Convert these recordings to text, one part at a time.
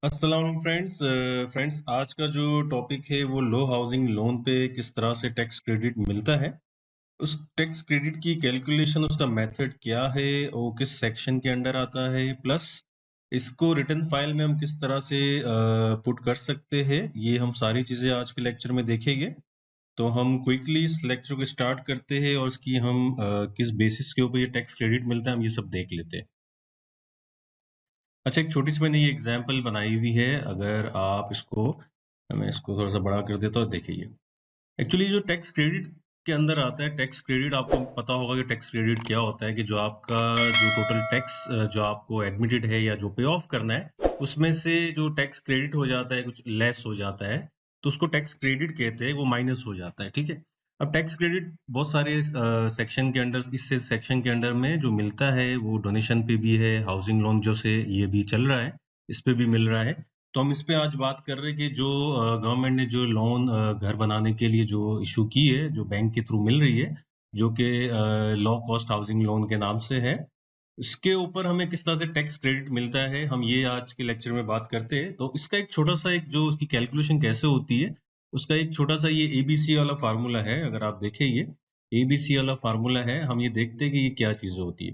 अस्सलाम फ्रेंड्स आज का जो टॉपिक है वो लो हाउसिंग लोन पे किस तरह से टैक्स क्रेडिट मिलता है। उस टैक्स क्रेडिट की कैलकुलेशन, उसका मेथड क्या है और किस सेक्शन के अंडर आता है, प्लस इसको रिटर्न फाइल में हम किस तरह से पुट कर सकते हैं, ये हम सारी चीजें आज के लेक्चर में देखेंगे। तो हम क्विकली इस लेक्चर को स्टार्ट करते हैं और इसकी हम किस बेसिस के ऊपर ये टैक्स क्रेडिट मिलता है हम ये सब देख लेते हैं। अच्छा, एक छोटी सी मैंने ये एग्जांपल बनाई हुई है। अगर आप इसको, मैं इसको थोड़ा सा बड़ा कर देता हूँ। देखिए, एक्चुअली जो टैक्स क्रेडिट के अंदर आता है, टैक्स क्रेडिट आपको पता होगा कि टैक्स क्रेडिट क्या होता है, कि जो आपका जो टोटल टैक्स जो आपको एडमिटेड है या जो पे ऑफ करना है, उसमें से जो टैक्स क्रेडिट हो जाता है, कुछ लेस हो जाता है, तो उसको टैक्स क्रेडिट कहते हैं, वो माइनस हो जाता है। ठीक है। अब टैक्स क्रेडिट बहुत सारे सेक्शन के अंडर, इससे सेक्शन के अंडर में जो मिलता है वो डोनेशन पे भी है, हाउसिंग लोन जो से ये भी चल रहा है, इस पे भी मिल रहा है। तो हम इस पे आज बात कर रहे हैं कि जो गवर्नमेंट ने जो लोन घर बनाने के लिए जो इशू की है, जो बैंक के थ्रू मिल रही है, जो कि लो कॉस्ट हाउसिंग लोन के नाम से है, इसके ऊपर हमें किस तरह से टैक्स क्रेडिट मिलता है, हम ये आज के लेक्चर में बात करते हैं। तो इसका एक छोटा सा, एक जो उसकी कैलकुलेशन कैसे होती है, उसका एक छोटा सा ये एबीसी वाला फार्मूला है। अगर आप देखें, ये एबीसी वाला फार्मूला है। हम ये देखते हैं कि ये क्या चीजें होती है।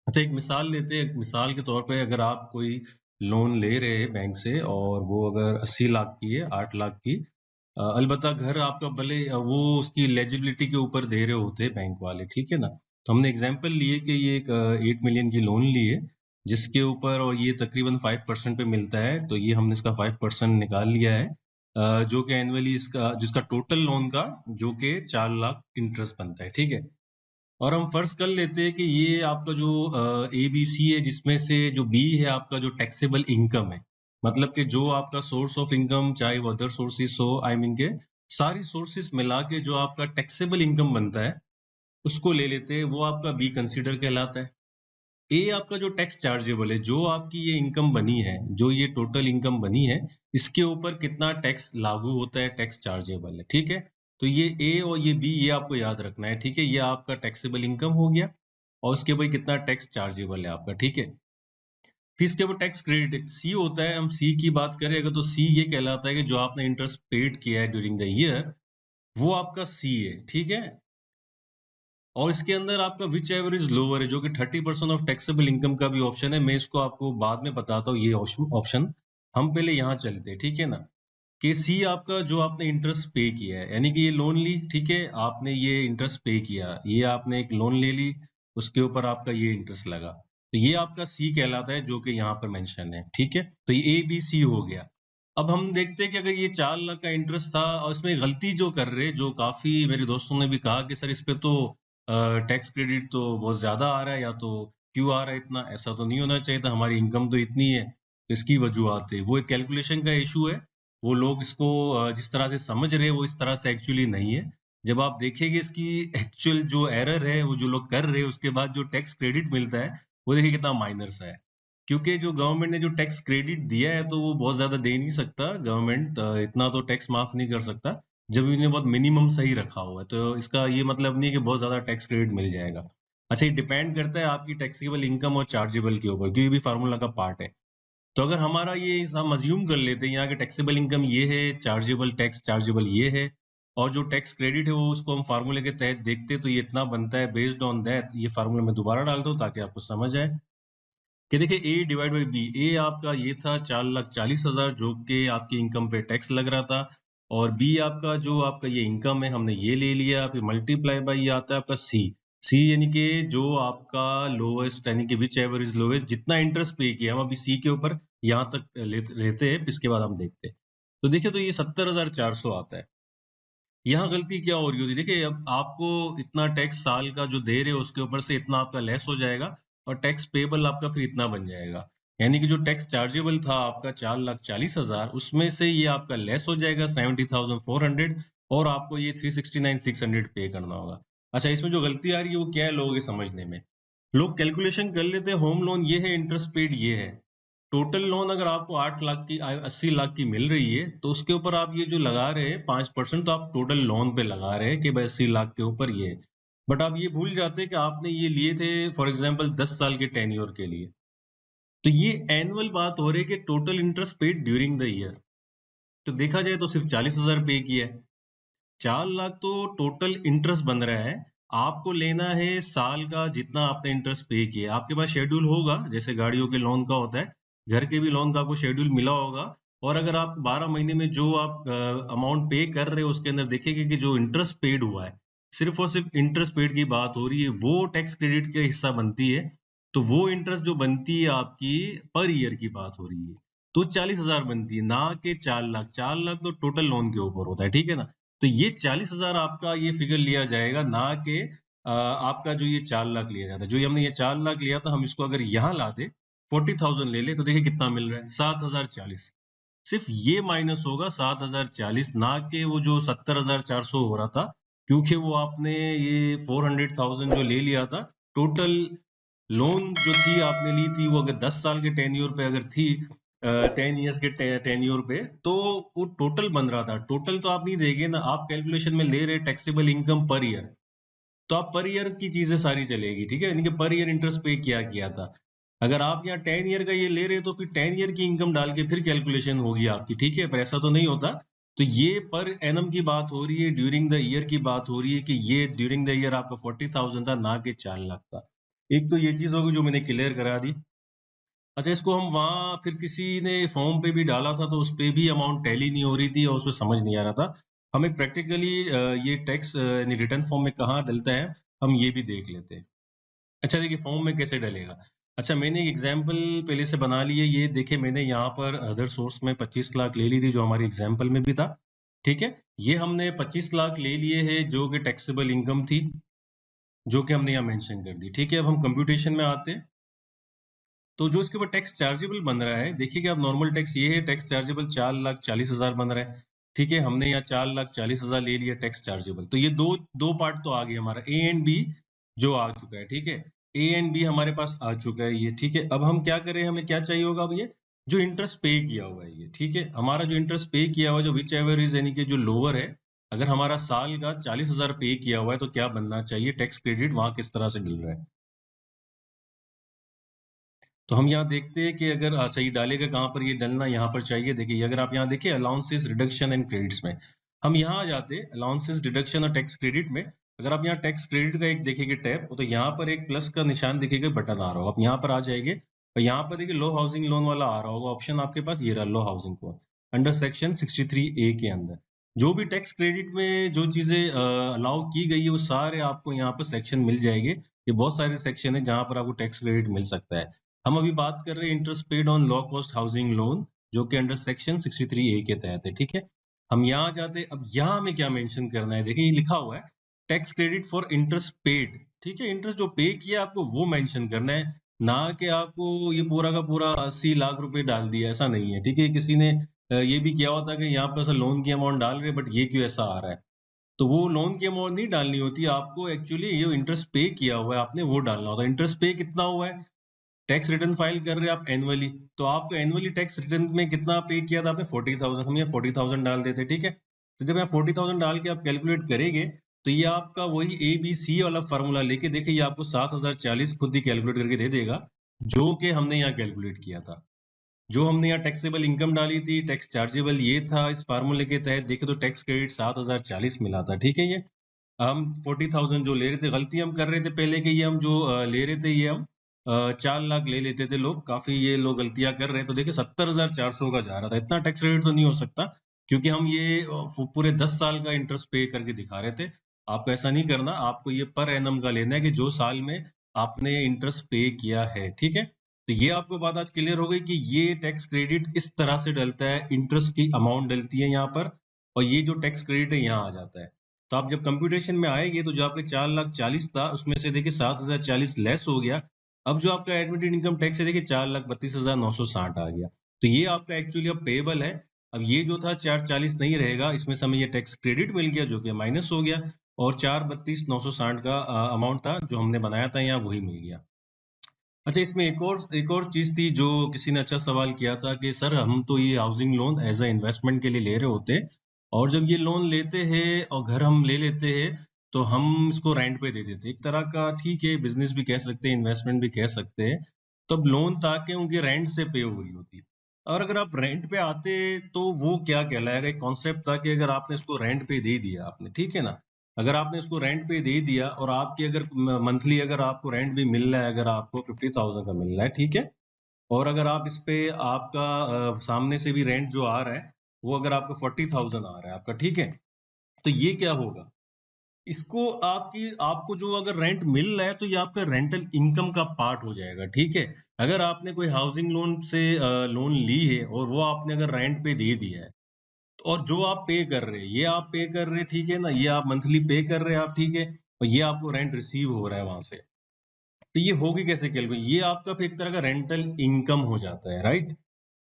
अच्छा, एक मिसाल लेते हैं। एक मिसाल के तौर पे, अगर आप कोई लोन ले रहे हैं बैंक से और वो अगर 80 लाख की है, 8 लाख की, अलबत्ता घर आपका भले वो उसकी एलिजिबिलिटी के ऊपर दे रहे होते हैं बैंक वाले, ठीक है ना। तो हमने एग्जांपल लिए कि ये एक 8 मिलियन की लोन ली है, जिसके ऊपर, और ये तकरीबन 5% पे मिलता है, तो ये हमने इसका 5% निकाल लिया है, जो कि एनुअली इसका, जिसका टोटल लोन का जो कि 4 लाख इंटरेस्ट बनता है। ठीक है। और हम फर्ज कर लेते हैं कि ये आपका जो ए बी सी है, जिसमें से जो बी है आपका जो टैक्सेबल इनकम है, मतलब कि जो आपका सोर्स ऑफ इनकम, चाहे वो अदर सोर्सेस हो, आई मीन के सारी सोर्सेस मिला के जो आपका टैक्सेबल इनकम बनता है, उसको ले लेते हैं, वो आपका बी कंसीडर कहलाता है। ए आपका जो टैक्स चार्जेबल है, जो आपकी ये इनकम बनी है, जो ये टोटल इनकम बनी है, इसके ऊपर कितना टैक्स लागू होता है, टैक्स चार्जेबल है। ठीक है। तो ये ए और ये बी, ये आपको याद रखना है। ठीक है। ये आपका टैक्सेबल इनकम हो गया, और उसके ऊपर कितना टैक्स चार्जेबल है आपका। ठीक है। फिर इसके ऊपर टैक्स क्रेडिट सी होता है। हम सी की बात करें अगर, तो सी ये कहलाता है कि जो आपने इंटरेस्ट पेड किया है ड्यूरिंग द ईयर, वो आपका सी है। ठीक है। और इसके अंदर आपका विच एवर इज लोअर है, जो कि 30% ऑफ टैक्सेबल इनकम का भी ऑप्शन है। मैं इसको आपको बाद में बताता हूँ ये ऑप्शन। हम पहले यहाँ चलते हैं, ठीक है ना। कि सी आपका जो आपने इंटरेस्ट पे किया है, यानी कि ये लोन ली, ठीक है, आपने ये इंटरेस्ट पे किया, ये आपने एक लोन ले ली, उसके ऊपर आपका ये इंटरेस्ट लगा, तो ये आपका सी कहलाता है, जो कि यहाँ पर मेंशन है। ठीक है। तो ये ए बी सी हो गया। अब हम देखते हैं कि अगर ये 4 लाख का इंटरेस्ट था, और इसमें गलती जो कर रहे, जो काफी मेरे दोस्तों ने भी कहा कि सर इस पे तो टैक्स क्रेडिट तो बहुत ज्यादा आ रहा है, या तो क्यों आ रहा है इतना, ऐसा तो नहीं होना चाहिए था, हमारी इनकम तो इतनी है। तो इसकी वजूहत है, वो एक कैलकुलेशन का इशू है। वो लोग इसको जिस तरह से समझ रहे हैं, वो इस तरह से एक्चुअली नहीं है। जब आप देखेंगे इसकी एक्चुअल जो एरर है, वो जो लोग कर रहे हैं, उसके बाद जो टैक्स क्रेडिट मिलता है, वो देखिए कितना माइनर सा है। क्योंकि जो गवर्नमेंट ने जो टैक्स क्रेडिट दिया है, तो वो बहुत ज्यादा दे नहीं सकता। गवर्नमेंट इतना तो टैक्स माफ नहीं कर सकता, जब इन्हें बहुत मिनिमम सही रखा हुआ है। तो इसका ये मतलब नहीं है कि बहुत ज्यादा टैक्स क्रेडिट मिल जाएगा। अच्छा, ये डिपेंड करता है आपकी टैक्सेबल इनकम और चार्जेबल के ऊपर, क्योंकि ये भी फार्मूला का पार्ट है। तो अगर हमारा ये, हम अज्यूम कर लेते हैं यहाँ के टैक्सेबल इनकम ये है, चार्जेबल टैक्स चार्जेबल ये है, और जो टैक्स क्रेडिट है वो उसको हम फार्मूले के तहत देखते हैं, तो ये इतना बनता है। बेस्ड ऑन दैट ये फार्मूला मैं दोबारा डालता हूँ ताकि आपको समझ आए कि देखिए, ए डिवाइड बाई बी, ए आपका ये था 4,40,000, जो कि आपकी इनकम पे टैक्स लग रहा था, और बी आपका जो आपका ये इनकम है, हमने ये ले लिया, फिर मल्टीप्लाई बाई ये आता है आपका सी। सी यानी कि जो आपका लोएस्ट, यानी कि विच एवर इज लोएस्ट, जितना इंटरेस्ट पे किया, हम अभी सी के ऊपर यहाँ तक लेते हैं, इसके बाद हम देखते हैं। तो देखिए, तो ये 70,400 आता है। यहाँ गलती क्या हो रही होती है, देखिए, अब आपको इतना टैक्स साल का जो दे रहे हो, उसके ऊपर से इतना आपका लेस हो जाएगा, और टैक्स पेबल आपका फिर इतना बन जाएगा। यानी कि जो टैक्स चार्जेबल था आपका 4,40,000, उसमें से ये आपका लेस हो जाएगा 70,400, और आपको ये 369,600 पे करना होगा। अच्छा, इसमें जो गलती आ रही है वो क्या है लोगों के समझने में। लोग कैलकुलेशन कर लेते हैं, होम लोन ये है, इंटरेस्ट पेड ये है, टोटल लोन अगर आपको 8 लाख की, 80 लाख की मिल रही है, तो उसके ऊपर आप ये जो लगा रहे हैं 5%, तो आप टोटल लोन पे लगा रहे हैं कि भाई 80 लाख के ऊपर ये है। बट आप ये भूल जाते हैं कि आपने ये लिए थे फॉर एग्जांपल 10 साल के टेन्योर के लिए। तो ये एनुअल बात हो रही है कि total interest paid during the year. तो देखा जाए तो सिर्फ 40,000 पे किया है। 4 लाख तो टोटल इंटरेस्ट बन रहा है। आपको लेना है साल का जितना आपने इंटरेस्ट पे किया। आपके पास शेड्यूल होगा, जैसे गाड़ियों के लोन का होता है, घर के भी लोन का आपको शेड्यूल मिला होगा। और अगर आप 12 महीने में जो आप अमाउंट पे कर रहे हो उसके अंदर देखेंगे कि जो इंटरेस्ट पेड हुआ है, सिर्फ और सिर्फ इंटरेस्ट पेड की बात हो रही है, वो टैक्स क्रेडिट का हिस्सा बनती है। तो वो इंटरेस्ट जो बनती है आपकी पर ईयर की बात हो रही है, तो 40,000 बनती है, ना कि 4 लाख। 4 लाख तो टोटल लोन के ऊपर होता है, ठीक है ना। तो ये 40,000 आपका ये फिगर लिया जाएगा, ना कि आपका जो ये 4 लाख लिया जाता है। जो हमने ये 4 लाख लिया था, हम इसको अगर यहाँ ला दे 40,000 ले ले तो देखिए कितना मिल रहा है, 7,040। सिर्फ ये माइनस होगा 7,040, ना कि वो जो 70,400 हो रहा था, क्योंकि वो आपने ये 400,000 जो ले लिया था। टोटल लोन जो थी आपने ली थी, वो अगर 10 साल के टेन्योर पे अगर थी, 10 ईयर्स के टेन्योर पे, तो वो टोटल बन रहा था। टोटल तो आप नहीं देंगे ना, आप कैलकुलेशन में ले रहे टैक्सेबल इनकम पर ईयर, तो आप पर ईयर की चीजें सारी चलेगी, ठीक है। यानी कि पर ईयर इंटरेस्ट पे किया था। अगर आप यहाँ 10 ईयर का ये ले रहे हो तो फिर 10 ईयर की इनकम डाल के फिर कैलकुलेशन होगी आपकी, ठीक है। पर ऐसा तो नहीं होता। तो ये पर एनम की बात हो रही है, ड्यूरिंग द ईयर की बात हो रही है कि ये ड्यूरिंग द ईयर आपका 40,000 था, ना कि 4 लाख था। एक तो ये चीज होगी जो मैंने क्लियर करा दी। अच्छा, इसको हम वहां फिर किसी ने फॉर्म पे भी डाला था, तो उस पे भी अमाउंट टैली नहीं हो रही थी और उसमें समझ नहीं आ रहा था। हमें प्रैक्टिकली ये टैक्स रिटर्न फॉर्म में कहाँ डलता है, हम ये भी देख लेते हैं। अच्छा देखिए, फॉर्म में कैसे डलेगा। अच्छा, मैंने एक एग्जाम्पल पहले से बना ली है। ये देखिए, मैंने यहाँ पर अदर सोर्स में 25 लाख ले ली थी, जो हमारी एग्जाम्पल में भी था, ठीक है। ये हमने 25 लाख ले लिए है, जो कि टैक्सेबल इनकम थी, जो कि हमने यहाँ मेंशन कर दी, ठीक है। अब हम कंप्यूटेशन में आते हैं। तो जो इसके ऊपर टैक्स चार्जेबल बन रहा है, देखिए कि अब नॉर्मल टैक्स ये है, टैक्स चार्जेबल 4,40,000 बन रहा है, ठीक है। हमने यहाँ 4,40,000 ले लिया टैक्स चार्जेबल। तो ये दो दो पार्ट तो आ गए हमारा, ए एंड बी जो आ चुका है, ठीक है। ए एंड बी हमारे पास आ चुका है ये, ठीक है। अब हम क्या करें, हमें क्या चाहिए होगा, अब ये जो इंटरेस्ट पे किया हुआ है ये, ठीक है। हमारा जो इंटरेस्ट पे किया हुआ है, जो विच एवर इज, यानी कि जो लोअर है, अगर हमारा साल का 40,000 पे किया हुआ है तो क्या बनना चाहिए, टैक्स क्रेडिट वहां किस तरह से मिल रहा है। तो हम यहाँ देखते हैं कि अगर अच्छा ये डालेगा कहाँ पर, ये डलना यहाँ पर चाहिए। देखिए, अगर आप यहाँ देखिए अलाउंसेस, रिडक्शन एंड क्रेडिट्स में, हम यहाँ आ जाते हैं अलाउंसेस, डिडक्शन और टैक्स क्रेडिट में। अगर आप यहाँ टैक्स क्रेडिट का एक देखेंगे टैब, तो यहाँ पर एक प्लस का निशान दिखेगा, बटन आ रहा होगा, आप यहाँ पर आ जाएंगे और यहाँ पर देखिए लो हाउसिंग लोन वाला आ रहा होगा ऑप्शन आपके पास, ये रहा लो housing loan under section 63A के अंदर। जो भी टैक्स क्रेडिट में जो चीजें अलाउ की गई है, वो सारे आपको यहाँ पर सेक्शन मिल जाएंगे। ये बहुत सारे सेक्शन है जहां पर आपको टैक्स क्रेडिट मिल सकता है। हम अभी बात कर रहे हैं interest paid on low cost housing loan, जो कि अंडर सेक्शन 63A के तहत है, ठीक है। हम यहाँ जाते, अब यहाँ हमें क्या मेंशन करना है, देखिए ये लिखा हुआ है tax credit for interest paid, ठीक है। इंटरेस्ट जो पे किया आपको वो मेंशन करना है, ना कि आपको ये पूरा का पूरा 80 लाख रुपए डाल दिया, ऐसा नहीं है, ठीक है। किसी ने ये भी किया होता कि यहाँ पर ऐसा लोन की अमाउंट डाल रहे, बट ये क्यों ऐसा आ रहा है, तो वो लोन की अमाउंट नहीं डालनी होती आपको, एक्चुअली ये इंटरेस्ट पे किया हुआ है आपने वो डालना होता है। इंटरेस्ट पे कितना हुआ है, टैक्स रिटर्न फाइल कर रहे हैं आप एनुअली, तो आपको एनुअली टैक्स रिटर्न में कितना पे किया था आपने, 40,000, हम यहाँ 40,000 डाल देते, ठीक है। तो जब यहाँ 40,000 डाल के आप कैलकुलेट करेंगे, तो ये आपका वही ABC वाला फार्मूला लेके देखिए, ये आपको 7,040 खुद ही कैलकुलेट करके दे देगा, जो कि हमने यहाँ कैलकुलेट किया था। जो हमने यहाँ टैक्सेबल इनकम डाली थी, टैक्स चार्जेबल ये था, इस फार्मूले के तहत देखे तो टैक्स क्रेडिट 7,040 मिला था, ठीक है। ये हम 40,000 जो ले रहे थे, गलती हम कर रहे थे पहले के, ये हम जो ले रहे थे, ये हम 4 लाख ले लेते थे लोग, काफी ये लोग गलतियां कर रहे हैं। तो देखिए 70,400 का जा रहा था, इतना टैक्स क्रेडिट तो नहीं हो सकता, क्योंकि हम ये पूरे 10 साल का इंटरेस्ट पे करके दिखा रहे थे। आपको ऐसा नहीं करना, आपको ये पर एनम का लेना है कि जो साल में आपने इंटरेस्ट पे किया है, ठीक है। तो ये आपको बात आज क्लियर हो गई कि ये टैक्स क्रेडिट इस तरह से डलता है, इंटरेस्ट की अमाउंट डलती है यहाँ पर, और ये जो टैक्स क्रेडिट है यहाँ आ जाता है। तो आप जब कंप्यूटेशन में आएंगे, तो जो आपके 4,40,000 था, उसमें से देखिए 7,040 लेस हो गया। अब जो आपका एडमिटेड इनकम टैक्स है, देखिए 4,32,960 आ गया। तो ये आपका एक्चुअली अब पेएबल है। अब ये जो था 440 नहीं रहेगा, इसमें से हमें ये टैक्स क्रेडिट मिल गया, जो कि माइनस हो गया, और 4,32,960 का अमाउंट था जो हमने बनाया था यहाँ, वही मिल गया। अच्छा, इसमें एक और चीज थी जो किसी ने अच्छा सवाल किया था कि सर हम तो ये housing loan as a investment के लिए ले रहे होते, और जब ये लोन लेते हैं और घर हम ले लेते हैं, तो हम इसको रेंट पे दे देते, एक तरह का, ठीक है, बिजनेस भी कह सकते हैं, इन्वेस्टमेंट भी कह सकते हैं। तब लोन ताकि उनके रेंट से पे हो रही होती। और अगर आप रेंट पे आते तो वो क्या कहलाएगा, एक कॉन्सेप्ट था कि अगर आपने इसको रेंट पे दे दिया आपने, ठीक है ना, अगर आपने इसको रेंट पे दे दिया और आपकी अगर मंथली अगर आपको रेंट भी मिल रहा है, अगर आपको 50,000 का मिल रहा है, ठीक है, और अगर आप इस पे आपका सामने से भी रेंट जो आ रहा है वो अगर आपको 40,000 आ रहा है आपका, ठीक है, तो ये क्या होगा, इसको आपको जो अगर रेंट मिल रहा है तो ये आपका रेंटल इनकम का पार्ट हो जाएगा, ठीक है। अगर आपने कोई हाउसिंग लोन से लोन ली है और वो आपने अगर रेंट पे दे दिया है, और जो आप पे कर रहे हैं ये आप पे कर रहे हैं, ठीक है ना, ये आप मंथली पे कर रहे हैं आप, ठीक है, और ये आपको रेंट रिसीव हो रहा है वहां से, तो ये होगी कैसे कैलकुलेट, ये आपका फिर एक तरह का रेंटल इनकम हो जाता है, राइट।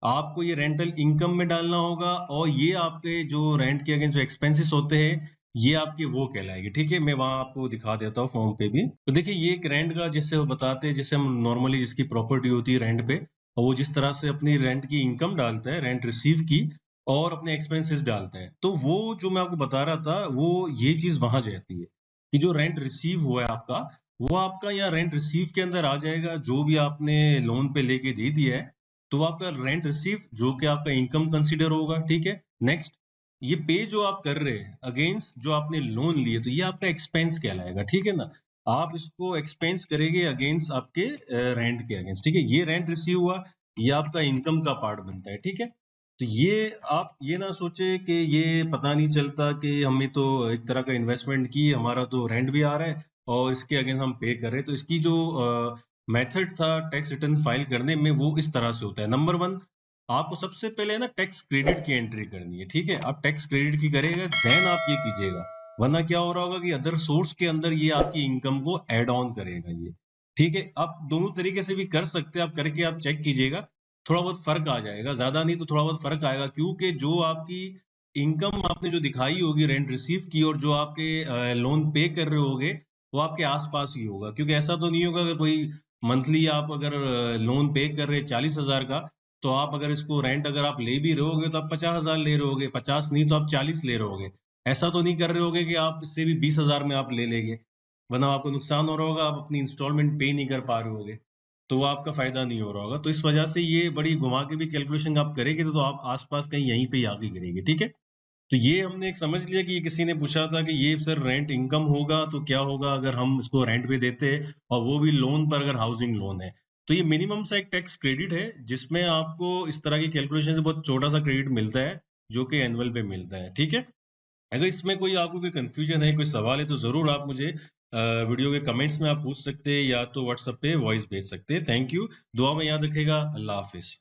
आपको ये रेंटल इनकम में डालना होगा और ये आपके जो रेंट के अगेंस्ट जो एक्सपेंसेस होते हैं ये आपके वो कहलाएगी, ठीक है। मैं वहां आपको दिखा देता हूँ फॉर्म पे भी। तो देखिए ये एक रेंट का जिससे वो बताते हैं, जिससे हम नॉर्मली जिसकी प्रॉपर्टी होती है रेंट पे, और वो जिस तरह से अपनी रेंट की इनकम डालता है, रेंट रिसीव की, और अपने एक्सपेंसेस डालता है, तो वो जो मैं आपको बता रहा था वो ये चीज वहां जाती है कि जो रेंट रिसीव हुआ है आपका, वो आपका यहाँ रेंट रिसीव के अंदर आ जाएगा, जो भी आपने लोन पे लेके दे दिया है, तो वो आपका रेंट रिसीव जो कि आपका इनकम कंसीडर होगा, ठीक है। नेक्स्ट, ये पे जो आप कर रहे हैं अगेंस्ट जो आपने लोन लिए, तो ये आपका एक्सपेंस कहलाएगा, ठीक है ना। आप इसको एक्सपेंस करेंगे अगेंस्ट आपके रेंट के अगेंस्ट, ठीक है। ये रेंट रिसीव हुआ, ये आपका इनकम का पार्ट बनता है, ठीक है। तो ये आप ये ना सोचे कि ये पता नहीं चलता कि हमने तो एक तरह का इन्वेस्टमेंट की, हमारा तो रेंट भी आ रहा है और इसके अगेंस्ट हम पे कर रहे हैं। तो इसकी जो मेथड था टैक्स रिटर्न फाइल करने में वो इस तरह से होता है। नंबर 1, आपको सबसे पहले ना टैक्स क्रेडिट की एंट्री करनी है, ठीक है। आप टैक्स क्रेडिट की करेगा देन आप ये कीजिएगा, वरना क्या हो रहा होगा कि अदर सोर्स के अंदर ये आपकी इनकम को एड ऑन करेगा ये, ठीक है। आप दोनों तरीके से भी कर सकते हैं, आप करके आप चेक कीजिएगा, थोड़ा बहुत फर्क आ जाएगा, ज्यादा नहीं तो थोड़ा बहुत फर्क आएगा, क्योंकि जो आपकी इनकम आपने जो दिखाई होगी रेंट रिसीव की और जो आपके लोन पे कर रहे होगे वो आपके आसपास ही होगा। क्योंकि ऐसा तो नहीं होगा कि कोई मंथली आप अगर लोन पे कर रहे 40,000 का, तो आप अगर इसको रेंट अगर आप ले भी रहे होगे तो आप 50,000 ले रहे होगे, 50 नहीं तो आप 40 ले रहे होगे। ऐसा तो नहीं कर रहे होगे कि आप इससे भी 20,000 में आप ले लेंगे, वरना आपको नुकसान हो रहा होगा, आप अपनी इंस्टॉलमेंट पे नहीं कर पा रहे होगे, तो वो आपका फायदा नहीं हो रहा होगा। तो इस वजह से ये बड़ी घुमा के भी कैलकुलेशन आप करेंगे तो आप आसपास कहीं यहीं पे आगे गिरेंगे, ठीक है। तो ये हमने एक समझ लिया कि ये किसी ने पूछा था कि ये सर रेंट इनकम होगा तो क्या होगा अगर हम इसको रेंट पे देते हैं और वो भी लोन पर, अगर हाउसिंग लोन है। तो ये मिनिमम सा एक टैक्स क्रेडिट है जिसमें आपको इस तरह की कैलकुलेशन से बहुत छोटा सा क्रेडिट मिलता है जो कि एनुअल पे मिलता है, ठीक है। अगर इसमें कोई आपको कोई कंफ्यूजन है, कोई सवाल है, तो जरूर आप मुझे वीडियो के कमेंट्स में आप पूछ सकते हैं या तो व्हाट्सएप पे वॉइस भेज सकते हैं। थैंक यू, दुआ में याद रखेगा। अल्लाह हाफिज।